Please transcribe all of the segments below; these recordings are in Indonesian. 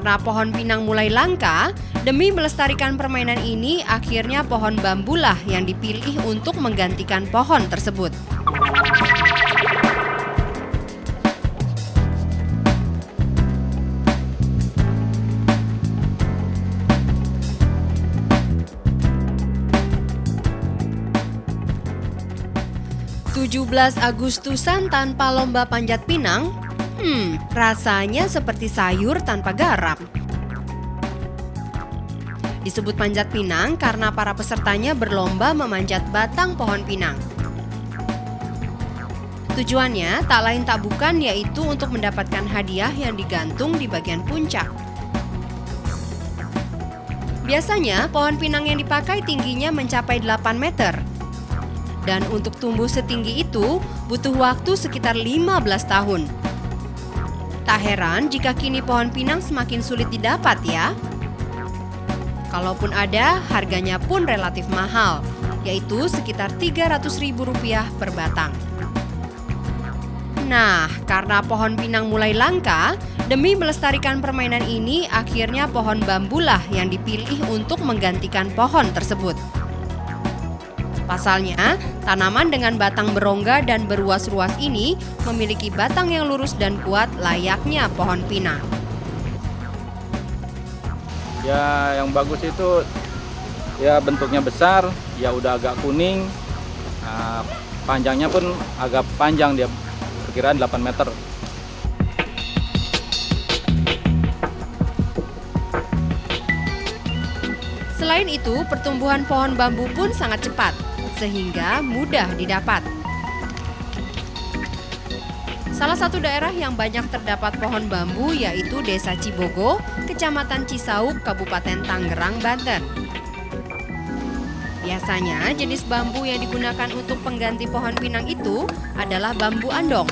Karena pohon pinang mulai langka, demi melestarikan permainan ini, akhirnya pohon bambulah yang dipilih untuk menggantikan pohon tersebut. "17 Agustusan tanpa lomba panjat pinang? Rasanya seperti sayur tanpa garam." Disebut panjat pinang karena para pesertanya berlomba memanjat batang pohon pinang. Tujuannya tak lain tak bukan yaitu untuk mendapatkan hadiah yang digantung di bagian puncak. Biasanya pohon pinang yang dipakai tingginya mencapai 8 meter. Dan untuk tumbuh setinggi itu butuh waktu sekitar 15 tahun. Tak heran jika kini pohon pinang semakin sulit didapat ya. Kalaupun ada, harganya pun relatif mahal, yaitu sekitar Rp300.000 per batang. Nah, karena pohon pinang mulai langka, demi melestarikan permainan ini, akhirnya pohon bambulah yang dipilih untuk menggantikan pohon tersebut. Pasalnya, tanaman dengan batang berongga dan beruas-ruas ini memiliki batang yang lurus dan kuat layaknya pohon pinang. Ya, yang bagus itu ya bentuknya besar, ya udah agak kuning, panjangnya pun agak panjang, dia perkiraan 8 meter. Selain itu, pertumbuhan pohon bambu pun sangat cepat, sehingga mudah didapat. Salah satu daerah yang banyak terdapat pohon bambu yaitu Desa Cibogo, Kecamatan Cisauk, Kabupaten Tangerang, Banten. Biasanya jenis bambu yang digunakan untuk pengganti pohon pinang itu adalah bambu andong.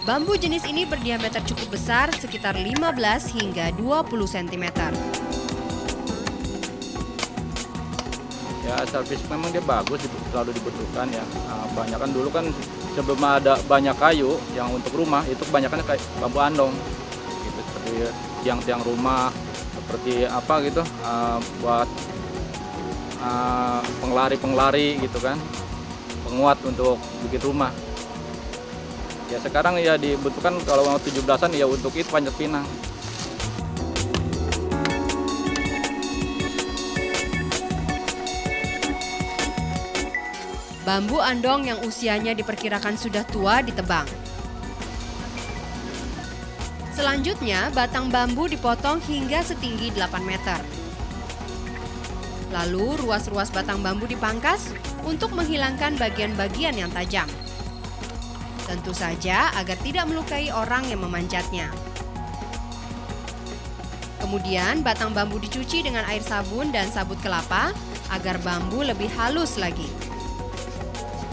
Bambu jenis ini berdiameter cukup besar, sekitar 15 hingga 20 cm. Ya, secara fisik memang dia bagus, selalu dibutuhkan ya. Banyak kan dulu kan sebelum ada banyak kayu yang untuk rumah itu kebanyakan kayak bambu andong, gitu, seperti tiang-tiang rumah, seperti apa gitu, buat pengelari gitu kan, penguat untuk bikin rumah. Ya sekarang ya dibutuhkan kalau mau 17-an ya untuk itu panjat pinang. Bambu andong yang usianya diperkirakan sudah tua ditebang. Selanjutnya, batang bambu dipotong hingga setinggi 8 meter. Lalu, ruas-ruas batang bambu dipangkas untuk menghilangkan bagian-bagian yang tajam. Tentu saja agar tidak melukai orang yang memanjatnya. Kemudian, batang bambu dicuci dengan air sabun dan sabut kelapa agar bambu lebih halus lagi.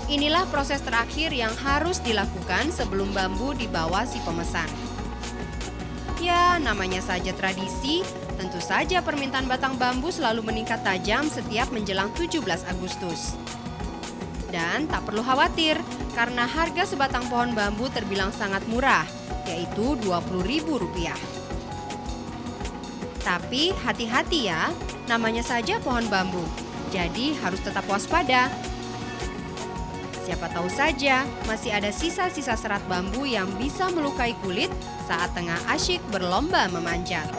Inilah proses terakhir yang harus dilakukan sebelum bambu dibawa si pemesan. Ya, namanya saja tradisi, tentu saja permintaan batang bambu selalu meningkat tajam setiap menjelang 17 Agustus. Dan tak perlu khawatir, karena harga sebatang pohon bambu terbilang sangat murah, yaitu Rp20.000. Tapi hati-hati ya, namanya saja pohon bambu, jadi harus tetap waspada. Siapa tahu saja masih ada sisa-sisa serat bambu yang bisa melukai kulit saat tengah asyik berlomba memanjat.